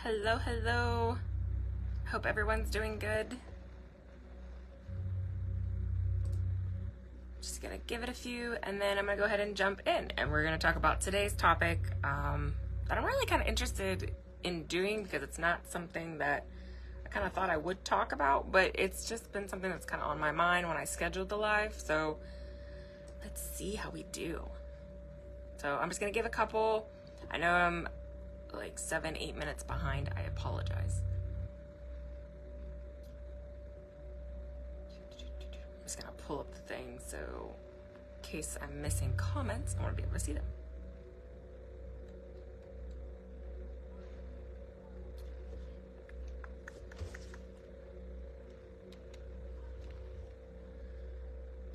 Hello, hello. Hope everyone's doing good. Just gonna give it a few and then I'm gonna go ahead and jump in and we're gonna talk about today's topic that I'm really kind of interested in doing because it's not something that I kind of thought I would talk about, but it's just been something that's kind of on my mind when I scheduled the live. So let's see how we do. So I'm just gonna give a couple. I know I'm like 7-8 minutes behind. I apologize. I'm just gonna pull up the thing so in case I'm missing comments, I want to be able to see them.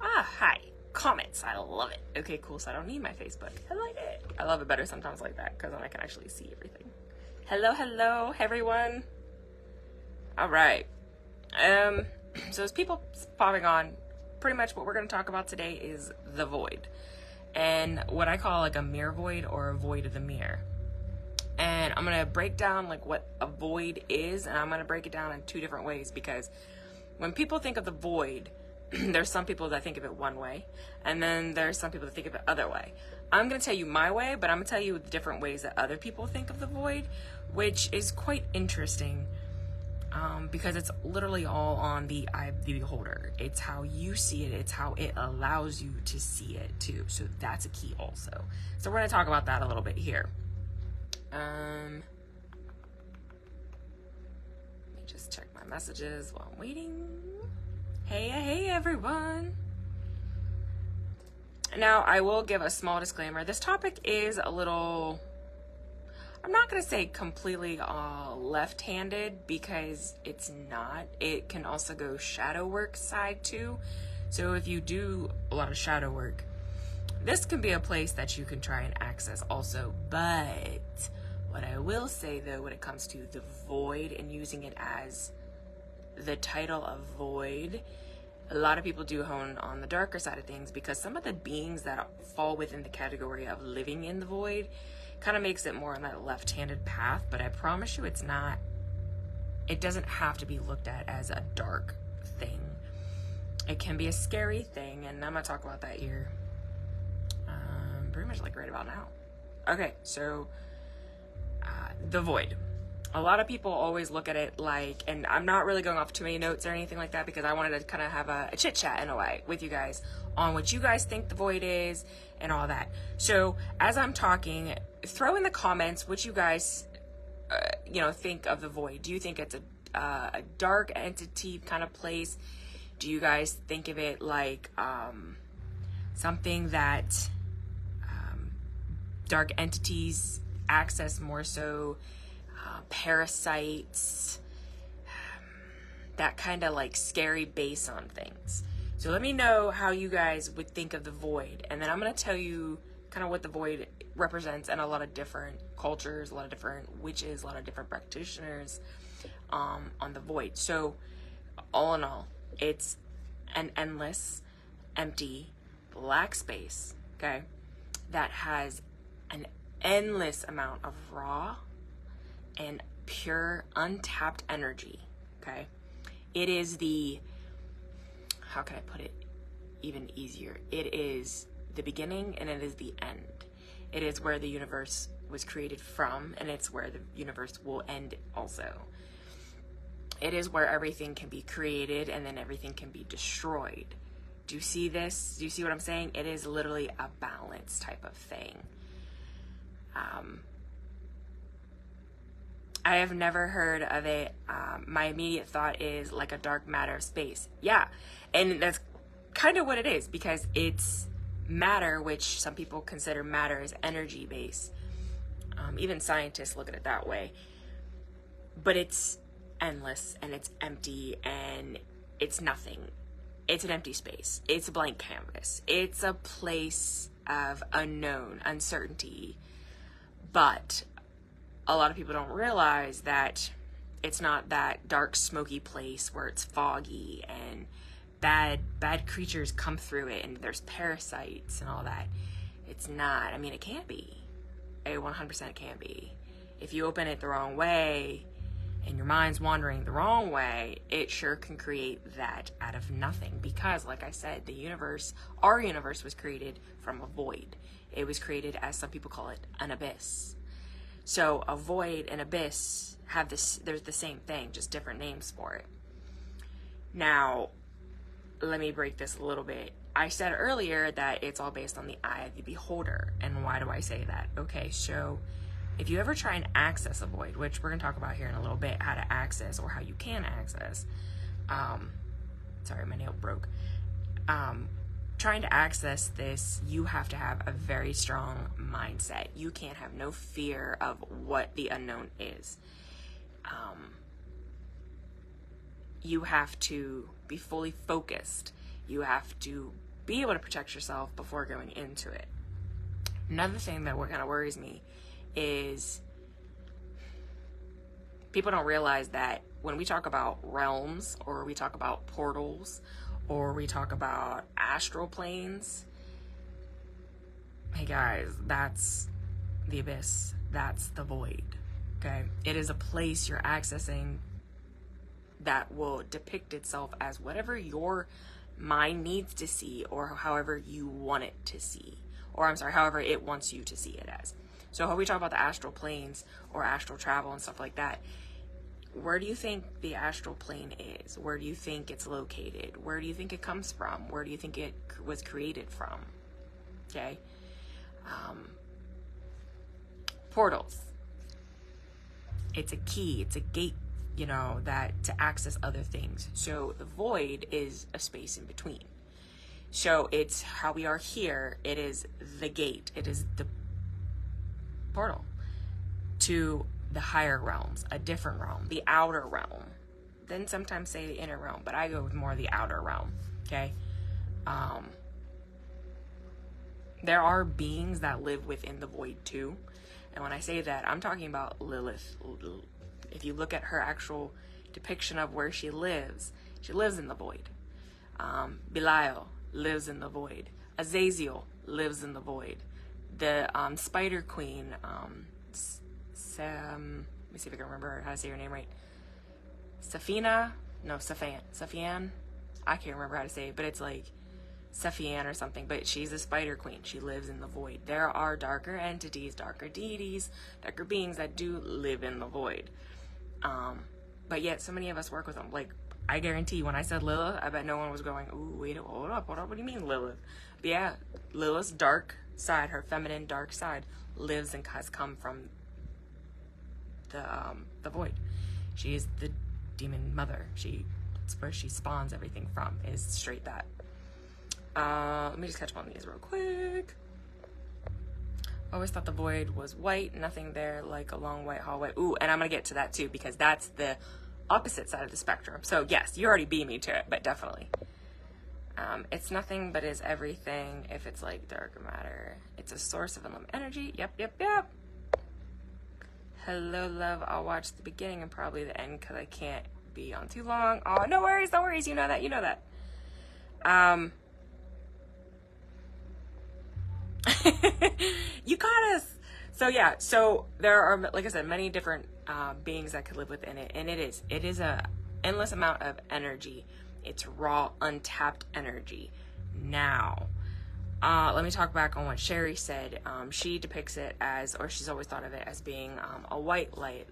Hi. Comments. I love it. Okay, cool. So I don't need my Facebook. I like it. I love it better sometimes like that because then I can actually see everything. Hello, hello, everyone. All right. So as people popping on, pretty much what we're going to talk about today is the void and what I call like a mirror void or a void of the mirror. And I'm going to break down like what a void is, and I'm going to break it down in two different ways because when people think of the void, there's some people that think of it one way, and then there's some people that think of it other way. I'm going to tell you my way, but I'm going to tell you the different ways that other people think of the void, which is quite interesting because it's literally all on the eye of the beholder. It's how you see it. It's how it allows you to see it too. So that's a key also. So we're going to talk about that a little bit here. Let me just check my messages while I'm waiting. Hey everyone. Now, I will give a small disclaimer. This topic is a little, I'm not going to say completely left-handed because it's not. It can also go shadow work side too. So if you do a lot of shadow work, this can be a place that you can try and access also. But what I will say though, when it comes to the void and using it as the title of void, a lot of people do hone on the darker side of things because some of the beings that fall within the category of living in the void kind of makes it more on that left-handed path. But I promise you it's not, it doesn't have to be looked at as a dark thing. It can be a scary thing, and I'm gonna talk about that here pretty much like right about now. Okay, so the void. A lot of people always look at it like, and I'm not really going off too many notes or anything like that because I wanted to kind of have a chit chat in a way with you guys on what you guys think the void is and all that. So as I'm talking, throw in the comments what you guys, think of the void. Do you think it's a dark entity kind of place? Do you guys think of it like something that dark entities access more so? Parasites, that kind of like scary base on things. So let me know how you guys would think of the void, and then I'm going to tell you kind of what the void represents in a lot of different cultures, a lot of different witches, a lot of different practitioners on the void. So all in all, it's an endless, empty, black space, okay, that has an endless amount of raw and pure untapped energy. Okay, it is how can I put it even easier? It is the beginning and it is the end. It is where the universe was created from, and it's where the universe will end also. It is where everything can be created and then everything can be destroyed. Do you see this? Do you see what I'm saying? It is literally a balance type of thing. I have never heard of it. My immediate thought is like a dark matter space. Yeah, and that's kind of what it is because it's matter, which some people consider matter as energy base. Even scientists look at it that way. But it's endless and it's empty and it's nothing. It's an empty space. It's a blank canvas. It's a place of unknown, uncertainty. But a lot of people don't realize that it's not that dark, smoky place where it's foggy and bad creatures come through it and there's parasites and all that. It's not. I mean, it can be. It 100% can be. if you open it the wrong way and your mind's wandering the wrong way, it sure can create that out of nothing. Because, like I said, our universe was created from a void. It was created, as some people call it, an abyss. So a void and abyss there's the same thing, just different names for it. Now, let me break this a little bit. I said earlier that it's all based on the eye of the beholder. And why do I say that? Okay, so if you ever try and access a void, which we're going to talk about here in a little bit, how to access or how you can access. Sorry, my nail broke. Trying to access this, you have to have a very strong mindset. You can't have no fear of what the unknown is. You have to be fully focused. You have to be able to protect yourself before going into it. Another thing that kind of worries me is people don't realize that when we talk about realms, or we talk about portals, or we talk about astral planes, hey guys, that's the abyss. That's the void. Okay? It is a place you're accessing that will depict itself as whatever your mind needs to see, or however you want it to see. Or I'm sorry, however it wants you to see it as. So when we talk about the astral planes or astral travel and stuff like that, where do you think the astral plane is? Where do you think it's located? Where do you think it comes from? Where do you think it was created from? Okay? Portals. It's a key. It's a gate, that to access other things. So the void is a space in between. So it's how we are here. It is the gate. It is the portal to the higher realms, a different realm, the outer realm. Then sometimes say the inner realm, but I go with more the outer realm. Okay. There are beings that live within the void too. And when I say that, I'm talking about Lilith. If you look at her actual depiction of where she lives in the void. Belial lives in the void. Azazel lives in the void. The Spider Queen, let me see if I can remember how to say her name right. Safian. I can't remember how to say it, but it's like Safian or something, but she's a spider queen. She lives in the void. There are darker entities, darker deities, darker beings that do live in the void. But yet so many of us work with them. Like, I guarantee when I said Lilith, I bet no one was going, ooh, wait, hold up, what do you mean Lilith? But yeah, Lilith's dark side, her feminine dark side, lives and has come from the void. She is the demon mother. It's where she spawns everything from, is straight that. Let me just catch up on these real quick. Always thought the void was white, nothing there, like a long white hallway. Ooh, and I'm gonna get to that too, because that's the opposite side of the spectrum. So yes, you already beat me to it, but definitely. It's nothing but is everything if it's like dark matter. It's a source of unlimited energy. Yep. Hello, love. I'll watch the beginning and probably the end because I can't be on too long. Oh, no worries. You know that. You got us. So yeah, so there are, like I said, many different beings that could live within it, and it is a endless amount of energy. It's raw, untapped energy. Now, let me talk back on what Sherry said. She depicts it as, or she's always thought of it as being a white light,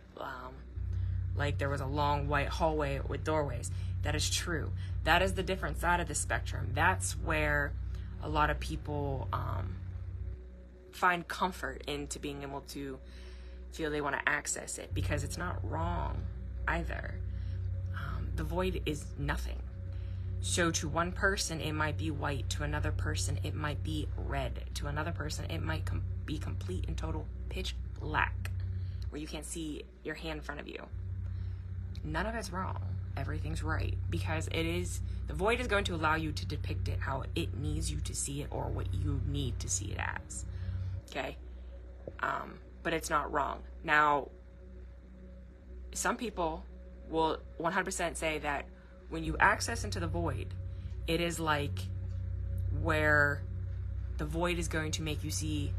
like there was a long white hallway with doorways. That is true. That is the different side of the spectrum. That's where a lot of people find comfort into being able to feel they want to access it, because it's not wrong either. The void is nothing. So to one person, it might be white. To another person, it might be red. To another person, it might be complete and total pitch black, where you can't see your hand in front of you. None of it's wrong. Everything's right, because the void is going to allow you to depict it how it needs you to see it, or what you need to see it as. Okay? But it's not wrong. Now, some people will 100% say that when you access into the void, it is like where the void is going to make you see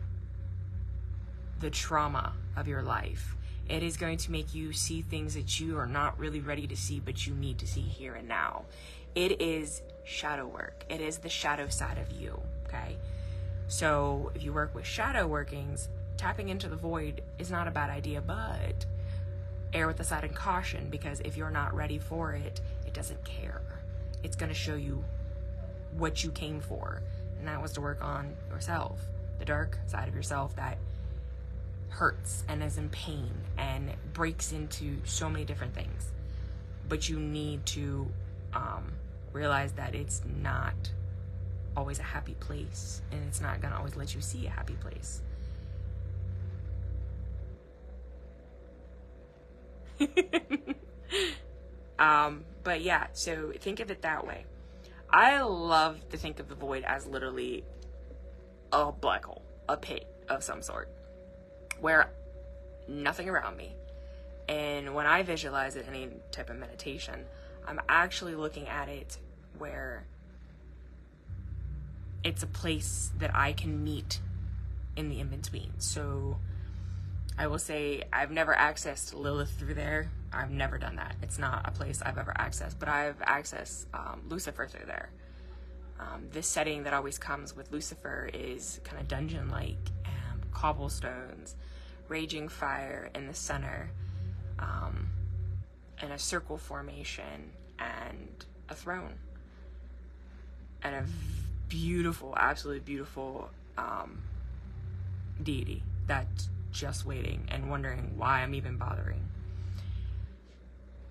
the trauma of your life. It is going to make you see things that you are not really ready to see, but you need to see here and now. It is shadow work. It is the shadow side of you, okay? So if you work with shadow workings, tapping into the void is not a bad idea, but err with the side of caution, because if you're not ready for it, it doesn't care. It's going to show you what you came for, and that was to work on yourself, the dark side of yourself that hurts and is in pain and breaks into so many different things. But you need to realize that it's not always a happy place, and it's not going to always let you see a happy place. But yeah, so think of it that way. I love to think of the void as literally a black hole, a pit of some sort, where nothing around me. And when I visualize it in any type of meditation, I'm actually looking at it where it's a place that I can meet in the in-between. So I will say I've never accessed Lilith through there. I've never done that. It's not a place I've ever accessed, but I've accessed Lucifer through there. This setting that always comes with Lucifer is kind of dungeon-like, cobblestones, raging fire in the center, and a circle formation, and a throne, and a beautiful, absolutely beautiful deity that's just waiting and wondering why I'm even bothering.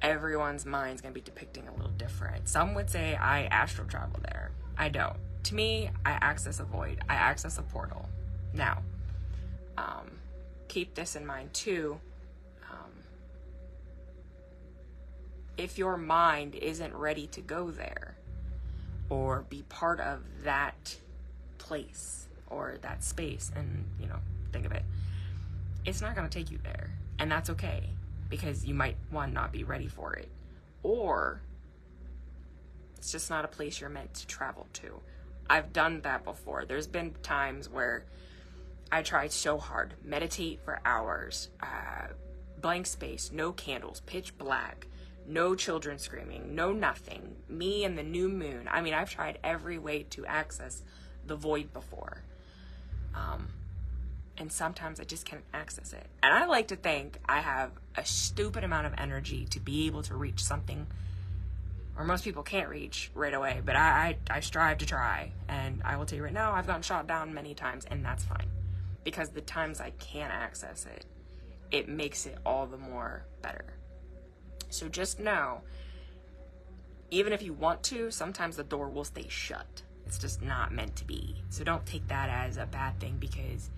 Everyone's mind's gonna be depicting a little different. Some would say I astral travel there. I don't. To me, I access a void. I access a portal. Now, keep this in mind too. If your mind isn't ready to go there or be part of that place or that space, and think of it, it's not going to take you there, and that's okay, because you might not be ready for it, or it's just not a place you're meant to travel to. I've done that before. There's been times where I tried so hard, meditate for hours, blank space, no candles, pitch black, no children screaming, no nothing, me and the new moon. I mean, I've tried every way to access the void before. And sometimes I just can't access it. And I like to think I have a stupid amount of energy to be able to reach something, or most people can't reach right away, but I strive to try. And I will tell you right now, I've gotten shot down many times, and that's fine. Because the times I can't access it, it makes it all the more better. So just know, even if you want to, sometimes the door will stay shut. It's just not meant to be. So don't take that as a bad thing, because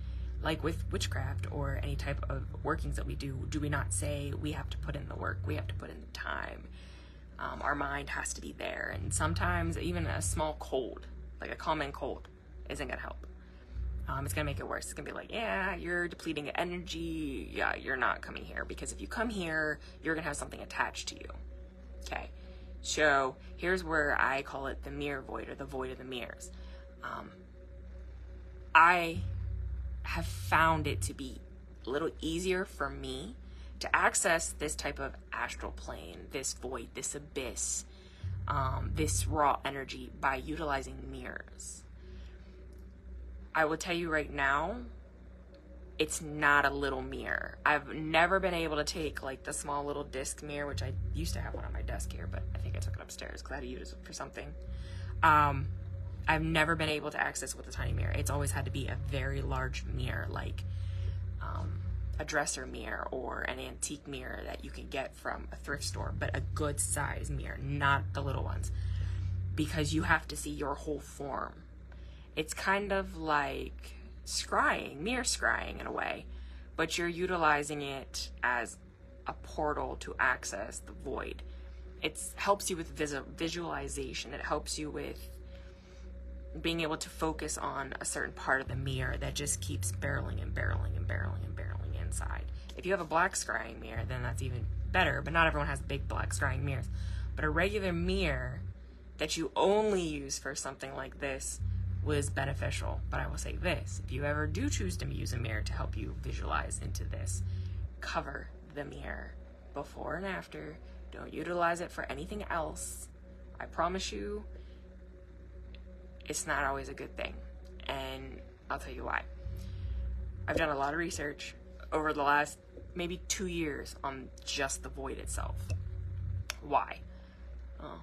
like with witchcraft or any type of workings that we do we not say we have to put in the work, we have to put in the time. Our mind has to be there. And sometimes even a small cold, like a common cold, isn't going to help. It's going to make it worse. It's going to be like, yeah, you're depleting energy. Yeah, you're not coming here, because if you come here, you're going to have something attached to you. Okay. So here's where I call it the mirror void, or the void of the mirrors. I have found it to be a little easier for me to access this type of astral plane, this void, this abyss, this raw energy, by utilizing mirrors. I will tell you right now, it's not a little mirror. I've never been able to take like the small little disc mirror, which I used to have one on my desk here, but I think I took it upstairs because I had to use it for something. I've never been able to access with a tiny mirror. It's always had to be a very large mirror, like a dresser mirror or an antique mirror that you can get from a thrift store, but a good size mirror, not the little ones, because you have to see your whole form. It's kind of like scrying, mirror scrying in a way, but you're utilizing it as a portal to access the void. It helps you with visualization. It helps you with being able to focus on a certain part of the mirror that just keeps barreling and barreling and barreling and barreling inside. If you have a black scrying mirror, then that's even better, but not everyone has big black scrying mirrors. But a regular mirror that you only use for something like this was beneficial. But I will say this, if you ever do choose to use a mirror to help you visualize into this, cover the mirror before and after. Don't utilize it for anything else. I promise you, it's not always a good thing. And I'll tell you why. I've done a lot of research over the last maybe 2 years on just the void itself. Why? Well,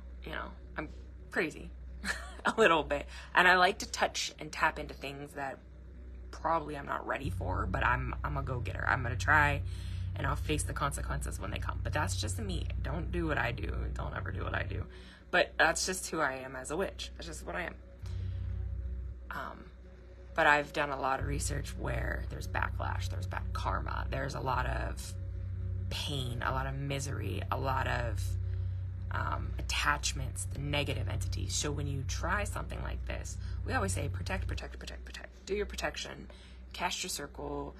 I'm crazy a little bit. And I like to touch and tap into things that probably I'm not ready for, but I'm a go-getter. I'm going to try, and I'll face the consequences when they come. But that's just me. Don't do what I do. Don't ever do what I do. But that's just who I am as a witch. That's just what I am. But I've done a lot of research where there's backlash, there's bad karma, there's a lot of pain, a lot of misery, a lot of attachments, the negative entities. So when you try something like this, we always say protect, protect, protect, protect. Do your protection, cast your circle,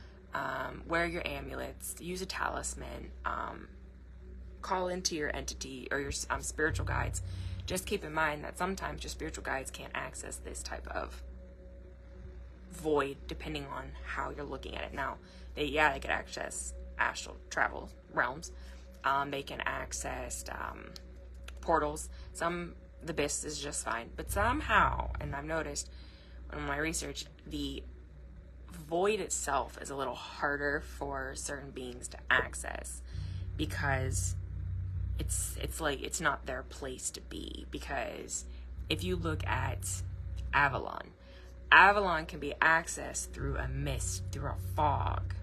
wear your amulets, use a talisman, call into your entity or your spiritual guides. Just keep in mind that sometimes your spiritual guides can't access this type of void depending on how you're looking at it. Now, they can access astral travel realms. They can access portals. The abyss is just fine. But somehow, and I've noticed in my research, the void itself is a little harder for certain beings to access because it's like it's not their place to be. Because if you look at Avalon can be accessed through a mist, through a fog.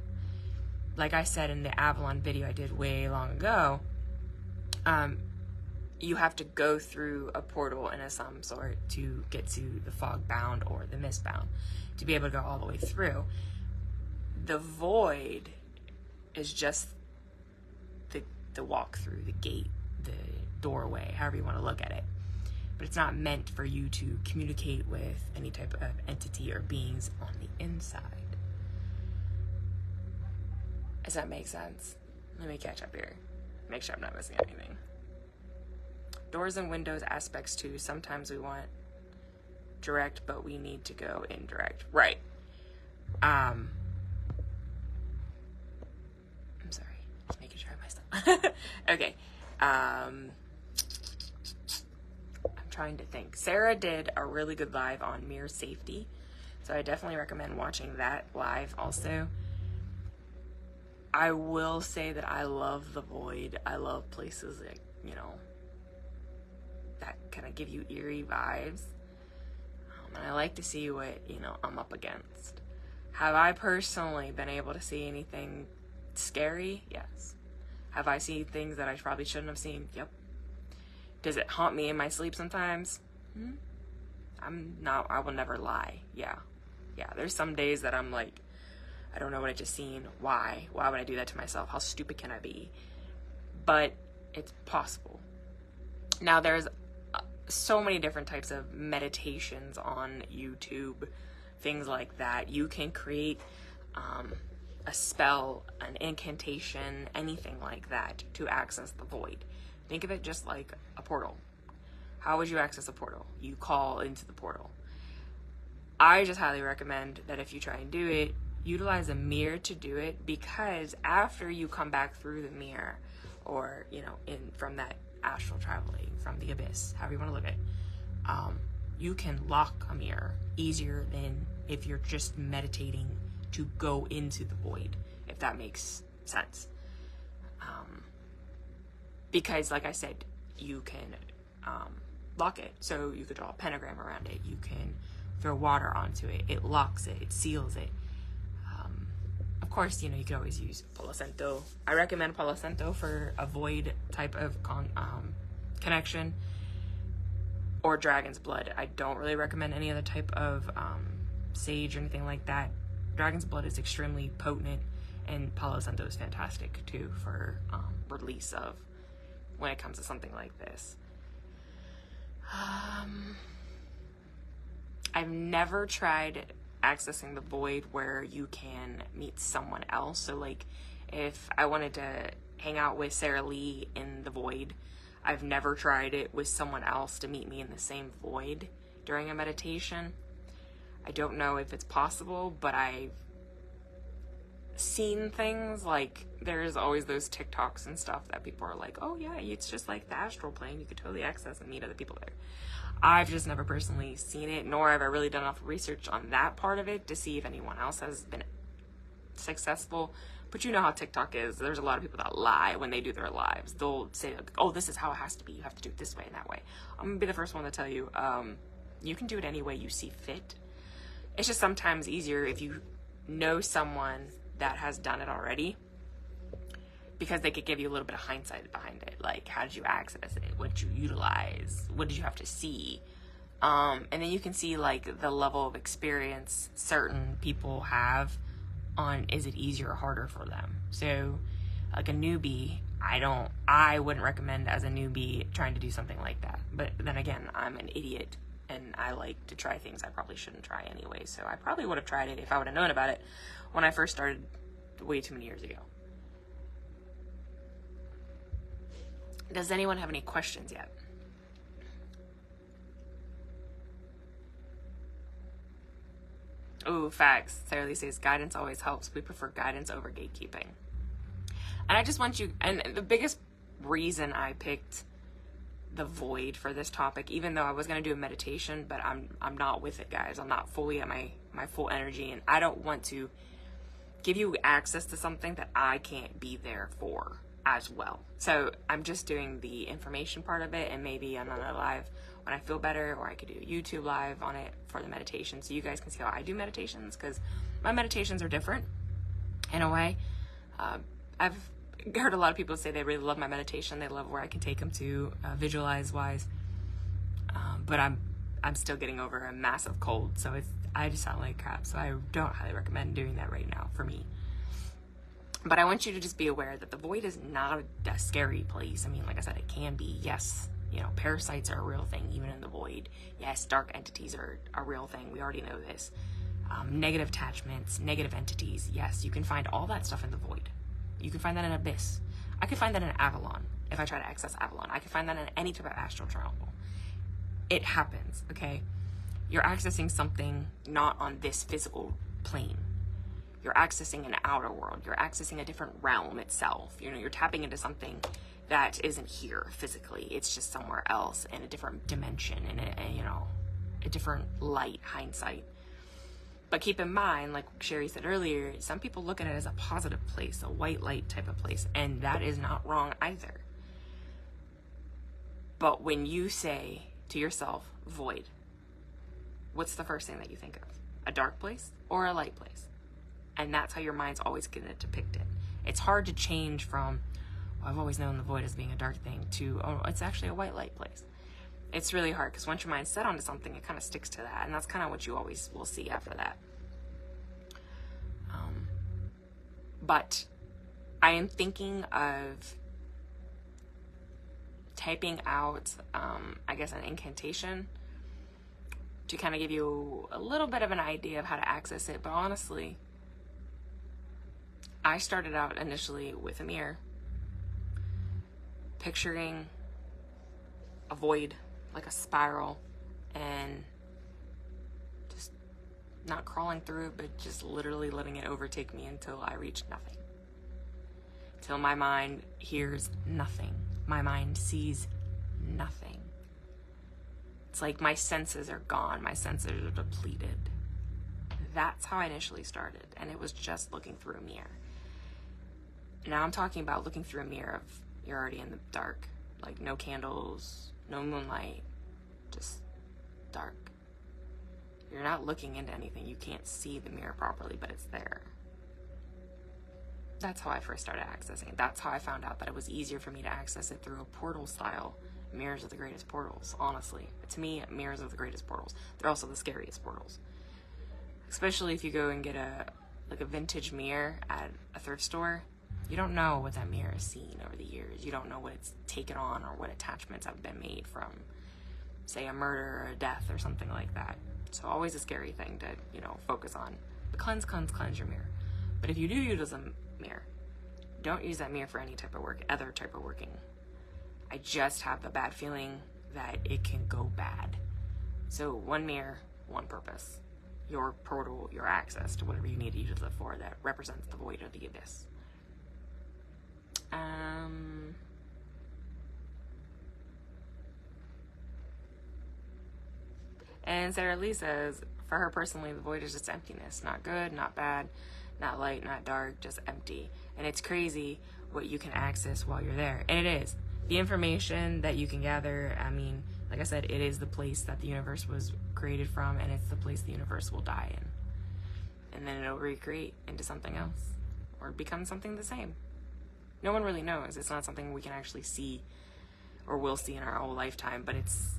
Like I said in the Avalon video I did way long ago, you have to go through a portal in some sort to get to the fog bound or the mist bound to be able to go all the way through. The void is just the walk through, the gate, the doorway, however you want to look at it. But it's not meant for you to communicate with any type of entity or beings on the inside. Does that make sense? Let me catch up here. Make sure I'm not missing anything. Doors and windows aspects too. Sometimes we want direct, but we need to go indirect. Right. I'm sorry. Just making sure I have my stuff. Okay. I'm trying to think. Sarah did a really good live on mirror safety, so I definitely recommend watching that live also. I will say that I love the void. I love places that, that kind of give you eerie vibes. And I like to see what, I'm up against. Have I personally been able to see anything scary? Yes. Have I seen things that I probably shouldn't have seen? Yep. Does it haunt me in my sleep sometimes? I will never lie. Yeah. There's some days that I'm like, I don't know what I just seen. Why would I do that to myself? How stupid can I be? But it's possible. Now there's so many different types of meditations on YouTube, things like that. You can create a spell, an incantation, anything like that to access the void. Think of it just like a portal. How would you access a portal? You call into the portal. I just highly recommend that if you try and do it, utilize a mirror to do it, because after you come back through the mirror, or from that astral traveling, from the abyss, however you want to look at it, you can lock a mirror easier than if you're just meditating to go into the void, if that makes sense. Because like I said, you can lock it, so you could draw a pentagram around it, you can throw water onto it, it locks it, it seals it. Of course, you can always use Palo Santo. I recommend Palo Santo for a void type of connection, or dragon's blood. I don't really recommend any other type of sage or anything like that. Dragon's blood is extremely potent, and Palo Santo is fantastic too for release of when it comes to something like this. I've never tried accessing the void where you can meet someone else. So like if I wanted to hang out with Sarah Lee in the void, I've never tried it with someone else to meet me in the same void during a meditation. I don't know if it's possible, but I've seen things, like there's always those TikToks and stuff that people are like, oh yeah, it's just like the astral plane, you could totally access and meet other people there. I've just never personally seen it, nor have I really done enough research on that part of it to see if anyone else has been successful. But you know how TikTok is. There's a lot of people that lie when they do their lives. They'll say, like, oh, this is how it has to be. You have to do it this way and that way. I'm going to be the first one to tell you, you can do it any way you see fit. It's just sometimes easier if you know someone that has done it already, because they could give you a little bit of hindsight behind it. Like, how did you access it? What did you utilize? What did you have to see? And then you can see, like, the level of experience certain people have on, is it easier or harder for them? So, like a newbie, I wouldn't recommend as a newbie trying to do something like that. But then again, I'm an idiot and I like to try things I probably shouldn't try anyway. So I probably would have tried it if I would have known about it when I first started way too many years ago. Does anyone have any questions yet? Oh, facts. Sarah Lee says guidance always helps. We prefer guidance over gatekeeping. And I just want you, and the biggest reason I picked the void for this topic, even though I was going to do a meditation, but I'm not with it, guys. I'm not fully at my full energy, and I don't want to give you access to something that I can't be there for as well. So I'm just doing the information part of it, and maybe on another live when I feel better, or I could do a YouTube live on it for the meditation, so you guys can see how I do meditations, because my meditations are different in a way. I've heard a lot of people say they really love my meditation. They love where I can take them to visualize wise. But I'm still getting over a massive cold, so I just sound like crap. So I don't highly recommend doing that right now for me. But I want you to just be aware that the void is not a scary place. I mean, like I said, it can be. Yes, you know, parasites are a real thing, even in the void. Yes, dark entities are a real thing. We already know this. Negative attachments, negative entities. Yes, you can find all that stuff in the void. You can find that in Abyss. I could find that in Avalon if I try to access Avalon. I could find that in any type of astral triangle. It happens, okay? You're accessing something not on this physical plane. You're accessing an outer world. You're accessing a different realm itself. You know, you're tapping into something that isn't here physically. It's just somewhere else in a different dimension, in a different light, hindsight. But keep in mind, like Sherry said earlier, some people look at it as a positive place, a white light type of place, and that is not wrong either. But when you say to yourself, void, what's the first thing that you think of? A dark place or a light place? And that's how your mind's always going to depict it. It's hard to change from, well, I've always known the void as being a dark thing, to, oh, it's actually a white light place. It's really hard, because once your mind's set onto something, it kind of sticks to that, and that's kind of what you always will see after that. But I am thinking of typing out, I guess, an incantation to kind of give you a little bit of an idea of how to access it. But honestly, I started out initially with a mirror, picturing a void, like a spiral, and just not crawling through it, but just literally letting it overtake me until I reach nothing. Till my mind hears nothing. My mind sees nothing. It's like my senses are gone. My senses are depleted. That's how I initially started, and it was just looking through a mirror. Now I'm talking about looking through a mirror of, you're already in the dark, like no candles, no moonlight, just dark. You're not looking into anything. You can't see the mirror properly, but it's there. That's how I first started accessing it. That's how I found out that it was easier for me to access it through a portal style. Mirrors are the greatest portals, honestly. To me, mirrors are the greatest portals. They're also the scariest portals. Especially if you go and get a vintage mirror at a thrift store. You don't know what that mirror has seen over the years. You don't know what it's taken on or what attachments have been made from, say, a murder or a death or something like that. So always a scary thing to, focus on. But cleanse your mirror. But if you do use a mirror, don't use that mirror for any type of work, other type of working. I just have the bad feeling that it can go bad. So one mirror, one purpose. your portal, your access to whatever you need to use it for that represents the void or the abyss. And Sarah Lee says, for her personally, the void is just emptiness. Not good, not bad, not light, not dark, just empty. And it's crazy what you can access while you're there. And it is. The information that you can gather, I mean, like I said, it is the place that the universe was created from, and it's the place the universe will die in. And then it'll recreate into something else, or become something the same. No one really knows. It's not something we can actually see or will see in our whole lifetime, but it's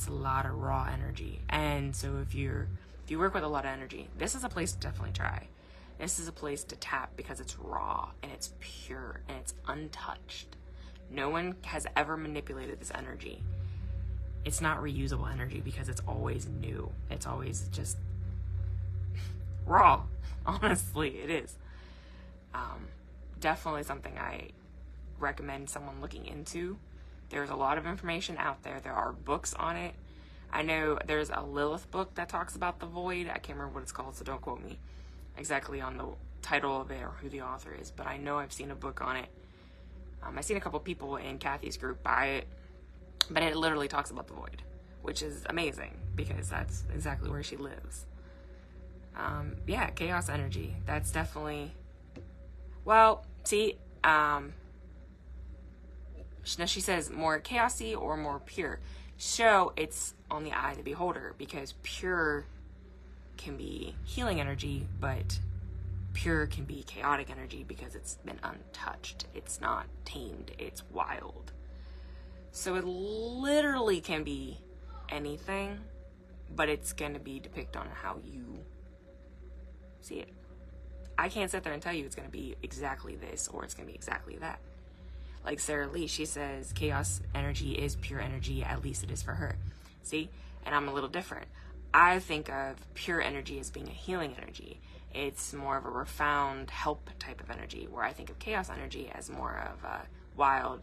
a lot of raw energy. And so if you work with a lot of energy, this is a place to definitely try. This is a place to tap because it's raw and it's pure and it's untouched. No one has ever manipulated this energy. It's not reusable energy because it's always new. It's always just raw. Honestly, it is. Definitely something I recommend someone looking into. There's a lot of information out there. There are books on it. I know there's a Lilith book that talks about the void. I can't remember what it's called, so don't quote me exactly on the title of it or who the author is, but I know I've seen a book on it. I've seen a couple people in Kathy's group buy it, but it literally talks about the void, which is amazing because that's exactly where she lives. Yeah, chaos energy. That's definitely, well, see, now she says more chaosy or more pure. So it's on the eye of the beholder, because pure can be healing energy, but pure can be chaotic energy because it's been untouched. It's not tamed. It's wild. So it literally can be anything, but it's going to be depicted on how you see it. I can't sit there and tell you it's going to be exactly this or it's going to be exactly that. Like Sarah Lee, she says chaos energy is pure energy, at least it is for her. See? And I'm a little different. I think of pure energy as being a healing energy. It's more of a profound help type of energy, where I think of chaos energy as more of a wild.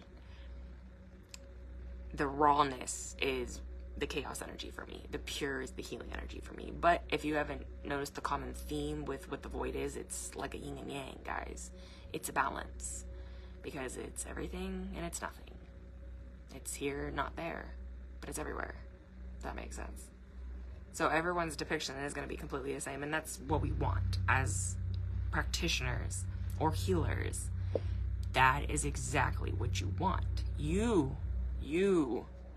The rawness is the chaos energy for me. The pure is the healing energy for me. But if you haven't noticed the common theme with what the void is, it's like a yin and yang, guys. It's a balance. Because it's everything and it's nothing. It's here, not there, but it's everywhere. If that makes sense. So everyone's depiction is going to be completely the same, and that's what we want as practitioners or healers. That is exactly what you want. You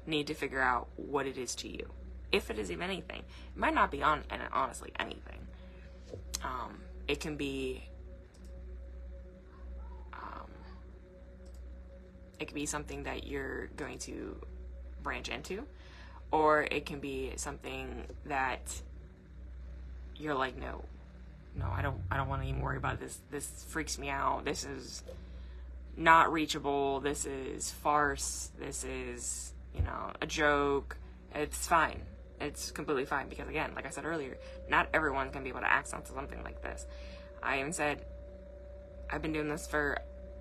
need to figure out what it is to you. If it is even anything. It might not be honestly anything. It can be something that you're going to branch into, or it can be something that you're like, no, I don't want to even worry about this. This freaks me out. This is not reachable. This is farce. This is, a joke. It's fine. It's completely fine because, again, like I said earlier, not everyone's going to be able to access something like this. I even said I've been doing this for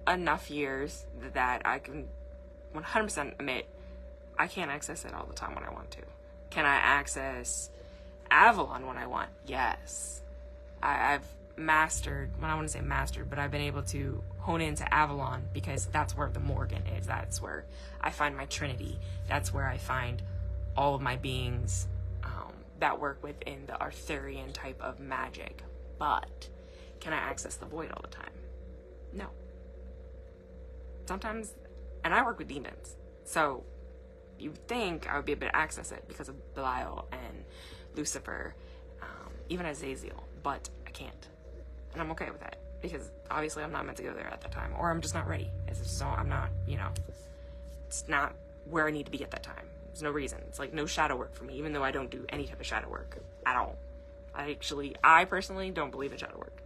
enough years that I can 100% admit I can't access it all the time when I want to. Can I access Avalon when I want? Yes. I've mastered, well, I want to say mastered, but I've been able to hone into Avalon because that's where the Morgan is. That's where I find my Trinity. That's where I find all of my beings that work within the Arthurian type of magic. But can I access the void all the time? No. Sometimes, and I work with demons, so you'd think I would be able to access it because of Belial and Lucifer, even Azazel, but I can't. And I'm okay with that because obviously I'm not meant to go there at that time, or I'm just not ready. So I'm not, it's not where I need to be at that time. There's no reason. It's like no shadow work for me, even though I don't do any type of shadow work at all. I personally don't believe in shadow work.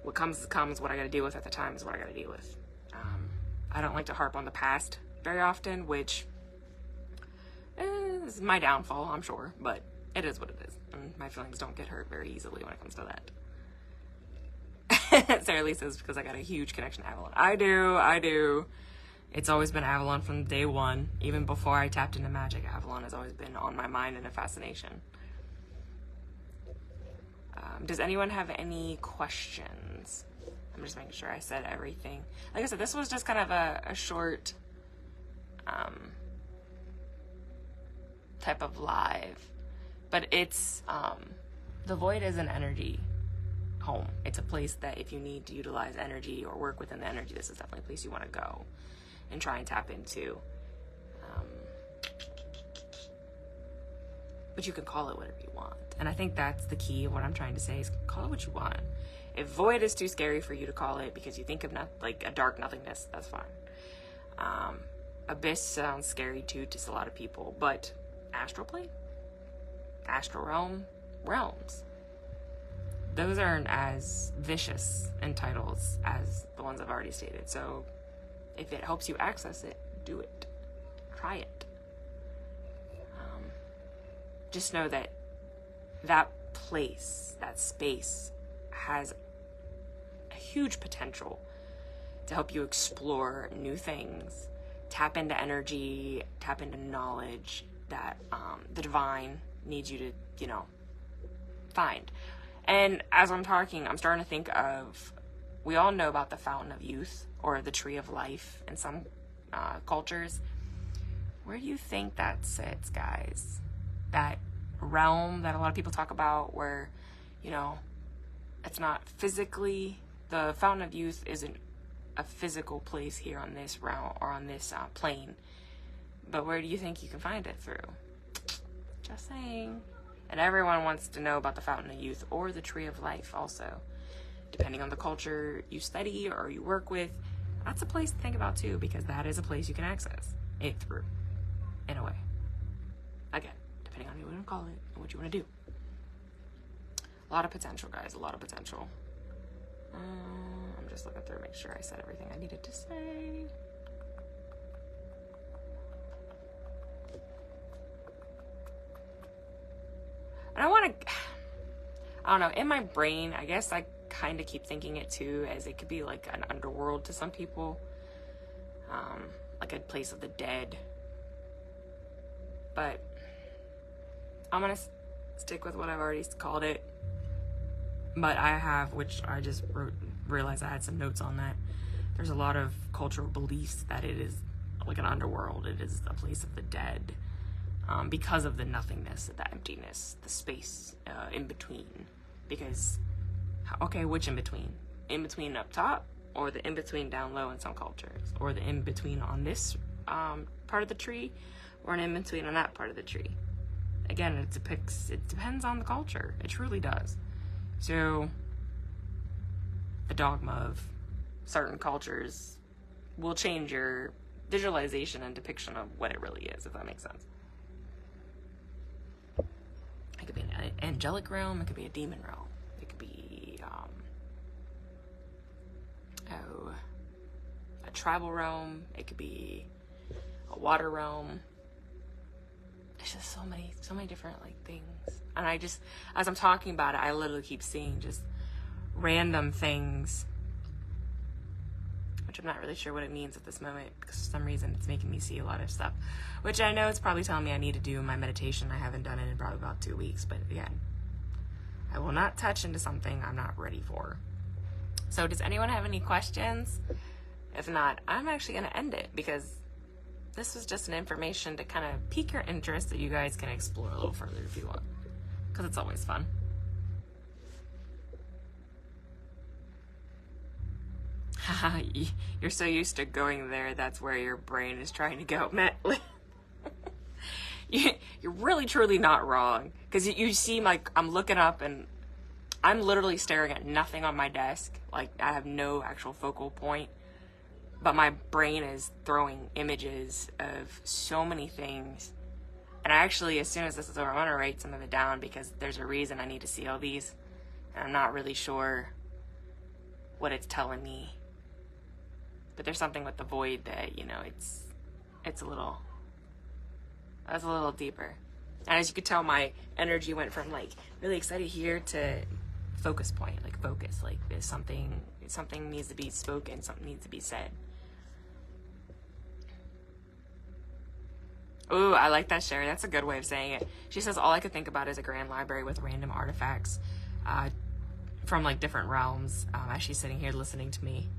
What comes. What I got to deal with at the time is what I got to deal with. I don't like to harp on the past very often, which is my downfall, I'm sure, but it is what it is. And my feelings don't get hurt very easily when it comes to that. Sarah Lee says, because I got a huge connection to Avalon. I do. It's always been Avalon from day one. Even before I tapped into magic, Avalon has always been on my mind and a fascination. Does anyone have any questions? I'm just making sure I said everything. Like I said, this was just kind of a short type of live, but it's the void is an energy home. It's a place that if you need to utilize energy or work within the energy, this is definitely a place you want to go and try and tap into. But you can call it whatever you want. And I think that's the key of what I'm trying to say is call it what you want. If void is too scary for you to call it because you think of like a dark nothingness, that's fine. Abyss sounds scary too to a lot of people, but astral plane, astral realms, those aren't as vicious in titles as the ones I've already stated. So if it helps you access it, do it. Try it. Just know that that place, that space, has a huge potential to help you explore new things, tap into energy, tap into knowledge that the divine needs you to, find. And as I'm talking, I'm starting to think of, we all know about the Fountain of Youth or the Tree of Life in some cultures. Where do you think that sits, guys? That realm that a lot of people talk about where, it's not physically, the Fountain of Youth isn't a physical place here on this realm or on this plane. But where do you think you can find it through? Just saying. And everyone wants to know about the Fountain of Youth or the Tree of Life also. Depending on the culture you study or you work with, that's a place to think about too, because that is a place you can access it through, in a way. Again, depending on what you want to call it and what you want to do. A lot of potential, guys, a lot of potential. I'm just looking through, make sure I said everything I needed to say. And I don't know, in my brain, I guess I kind of keep thinking it too, as it could be like an underworld to some people. Like a place of the dead. But I'm going to stick with what I've already called it. But I have, which I just realized I had some notes on that. There's a lot of cultural beliefs that it is like an underworld. It is a place of the dead. Because of the nothingness, the emptiness, the space in between. Because, okay, which in between? In between up top, or the in between down low in some cultures, or the in between on this part of the tree, or an in between on that part of the tree. Again, it depends on the culture. It truly does. So, the dogma of certain cultures will change your visualization and depiction of what it really is, if that makes sense. It could be an angelic realm. It could be a demon realm. It could be a tribal realm. It could be a water realm. There's just so many different things. And I just, as I'm talking about it, I literally keep seeing just random things, which I'm not really sure what it means at this moment, because for some reason it's making me see a lot of stuff, which I know it's probably telling me I need to do my meditation. I haven't done it in probably about 2 weeks, but again, I will not touch into something I'm not ready for. So does anyone have any questions? If not, I'm actually going to end it, because this was just an information to kind of pique your interest that you guys can explore a little further if you want, because it's always fun. You're so used to going there, that's where your brain is trying to go. Matt, you're really truly not wrong, because you seem like I'm looking up and I'm literally staring at nothing on my desk. Like, I have no actual focal point, but my brain is throwing images of so many things. And I actually, as soon as this is over, I want to write some of it down, because there's a reason I need to see all these, and I'm not really sure what it's telling me. But there's something with the void that, it's a little deeper. And as you could tell, my energy went from really excited here to focus point, focus, there's something needs to be spoken, something needs to be said. Ooh, I like that, Sherry. That's a good way of saying it. She says, all I could think about is a grand library with random artifacts. from like different realms, as she's sitting here listening to me.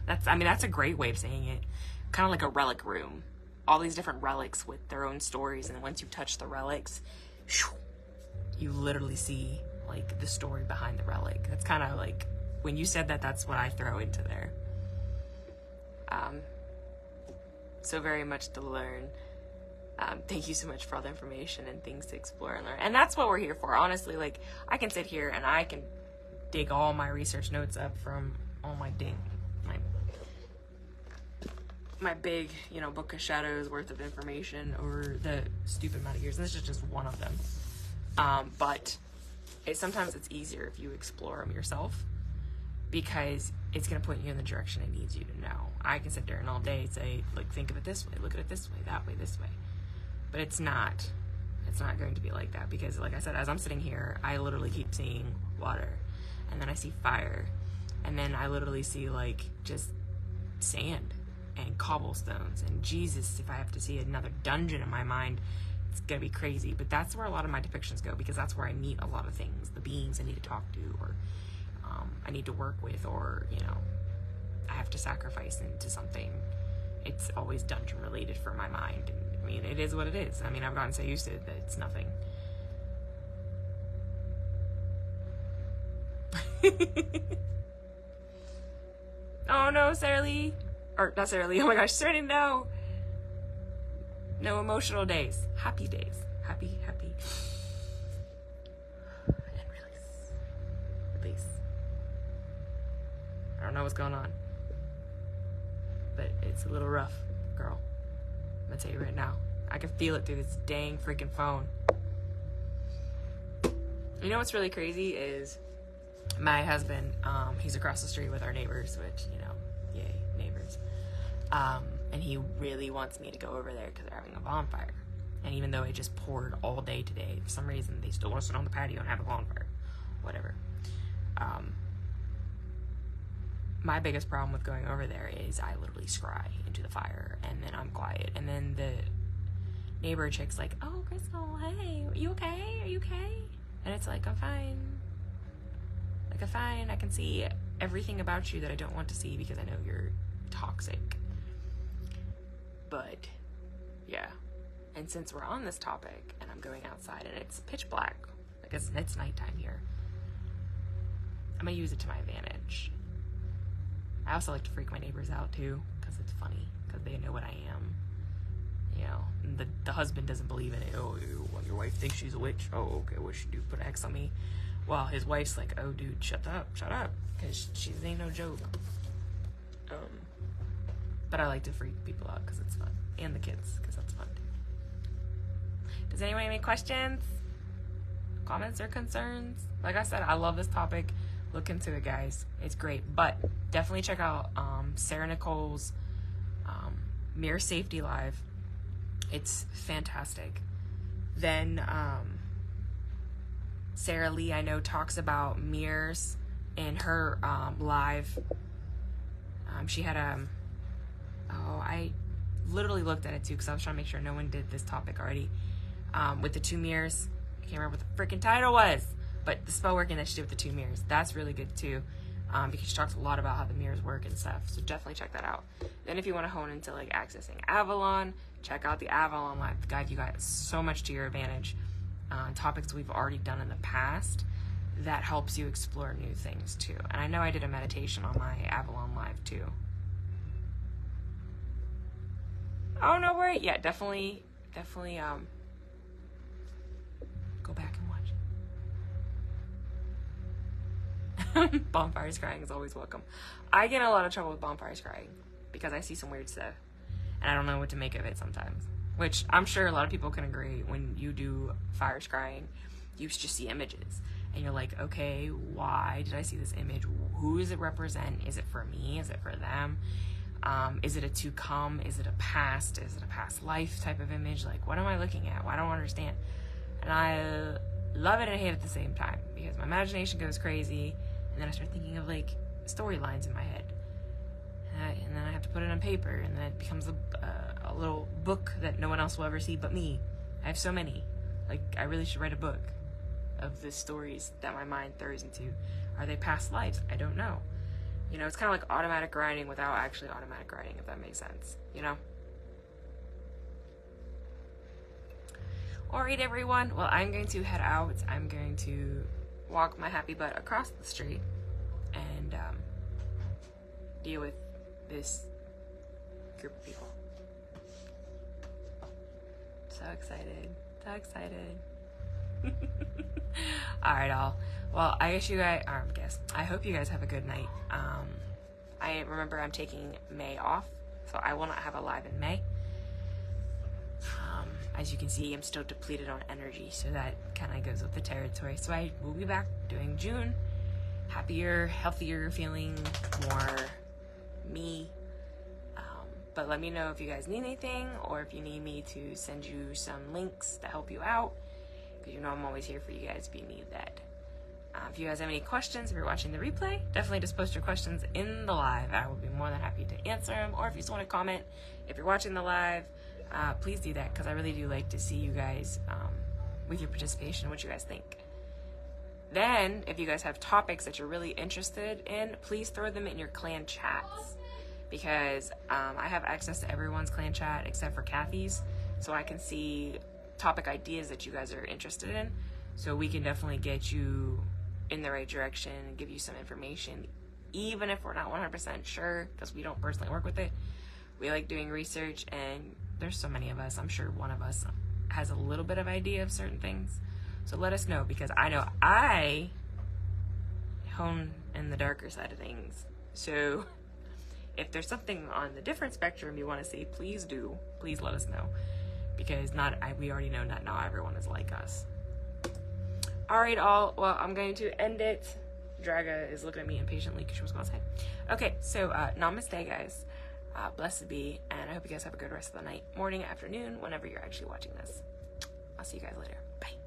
That's a great way of saying it. Kind of like a relic room. All these different relics with their own stories, and once you touch the relics, you literally see like the story behind the relic. That's kind of like, when you said that, that's what I throw into there. So very much to learn. Thank you so much for all the information and things to explore and learn. And that's what we're here for. Honestly, like, I can sit here and I can dig all my research notes up from all my big, Book of Shadows worth of information over the stupid amount of years. And this is just one of them. But sometimes it's easier if you explore them yourself, because it's going to put you in the direction it needs you to know. I can sit there and all day say, like, think of it this way, look at it this way, that way, this way. But it's not going to be like that, because, like I said, as I'm sitting here, I literally keep seeing water, and then I see fire, and then I literally see, like, just sand and cobblestones, and Jesus, if I have to see another dungeon in my mind, it's gonna be crazy. But that's where a lot of my depictions go, because that's where I meet a lot of things, the beings I need to talk to, or I need to work with, or I have to sacrifice into something. It's always dungeon related for my mind, and I mean, it is what it is. I mean, I've gotten so used to it that it's nothing. Oh no, Sarah Lee. Or not Sarah Lee, oh my gosh, Serenity, no. No emotional days. Happy days. Happy. And release. I don't know what's going on, but it's a little rough, girl. I'm gonna tell you right now. I can feel it through this dang freaking phone. You know what's really crazy is my husband, he's across the street with our neighbors, which, yay, neighbors. And he really wants me to go over there because they're having a bonfire. And even though it just poured all day today, for some reason they still want to sit on the patio and have a bonfire. Whatever. My biggest problem with going over there is I literally scry into the fire, and then I'm quiet. And then the neighbor chick's like, oh, Crystal, hey, are you okay? Are you okay? And it's like, I'm fine. Like, I'm fine. I can see everything about you that I don't want to see because I know you're toxic. But, yeah. And since we're on this topic, and I'm going outside, and it's pitch black, I guess it's nighttime here, I'm going to use it to my advantage. I also like to freak my neighbors out, too, because it's funny, because they know what I am. And the husband doesn't believe in it. Oh, your wife thinks she's a witch. Oh, okay, what should you do? Put an X on me? Well, his wife's like, oh, dude, shut up, because she ain't no joke. But I like to freak people out because it's fun. And the kids, because that's fun too. Does anyone have any questions? Comments or concerns? Like I said, I love this topic. Look into it, guys. It's great. But definitely check out Sarah Nicole's Mirror Safety Live. It's fantastic. Then Sarah Lee, I know, talks about mirrors in her live. She had I literally looked at it too, because I was trying to make sure no one did this topic already. With the 2 mirrors. I can't remember what the freaking title was, but the spell working that she did with the 2 mirrors, that's really good too, because she talks a lot about how the mirrors work and stuff. So definitely check that out. Then if you want to hone into like accessing Avalon, check out the Avalon Live Guide. You got so much to your advantage. Topics we've already done in the past that helps you explore new things too. And I know I did a meditation on my Avalon Live too. Oh, no worry. Yeah, definitely, go back and watch. Bonfire scrying is always welcome. I get in a lot of trouble with bonfire scrying because I see some weird stuff, and I don't know what to make of it sometimes. Which I'm sure a lot of people can agree. When you do fire scrying, you just see images, and you're like, okay, why did I see this image? Who does it represent? Is it for me? Is it for them? Is it a to come? Is it a past? Is it a past life type of image? Like, what am I looking at? Well, I don't understand. And I love it and hate it at the same time, because my imagination goes crazy, and then I start thinking of like storylines in my head, and then I have to put it on paper, and then it becomes a little book that no one else will ever see but me. I have so many. Like, I really should write a book. of the stories that my mind throws into. Are they past lives? I don't know. You know, it's kind of like automatic writing without actually automatic writing, if that makes sense, you know? All right, everyone. Well, I'm going to head out. I'm going to walk my happy butt across the street and deal with this group of people. So excited. So excited. All right, all. Well, I hope you guys have a good night. I remember I'm taking May off, so I will not have a live in May. As you can see, I'm still depleted on energy, so that kind of goes with the territory. So I will be back doing June. Happier, healthier, feeling more me. But let me know if you guys need anything, or if you need me to send you some links to help you out, because you know I'm always here for you guys if you need that. If you guys have any questions, if you're watching the replay, definitely just post your questions in the live. I will be more than happy to answer them. Or if you just want to comment, if you're watching the live, please do that, because I really do like to see you guys with your participation, what you guys think. Then, if you guys have topics that you're really interested in, please throw them in your clan chats, because I have access to everyone's clan chat except for Kathy's, so I can see topic ideas that you guys are interested in, so we can definitely get you in the right direction and give you some information, even if we're not 100% sure, because we don't personally work with it. We like doing research, and there's so many of us. I'm sure one of us has a little bit of idea of certain things. So let us know, because I know I hone in the darker side of things. So if there's something on the different spectrum you want to see, please do. Please let us know, because we already know not everyone is like us. All right, all. Well, I'm going to end it. Draga is looking at me impatiently because she was going to say. Okay, so namaste, guys. Blessed be, and I hope you guys have a good rest of the night, morning, afternoon, whenever you're actually watching this. I'll see you guys later. Bye.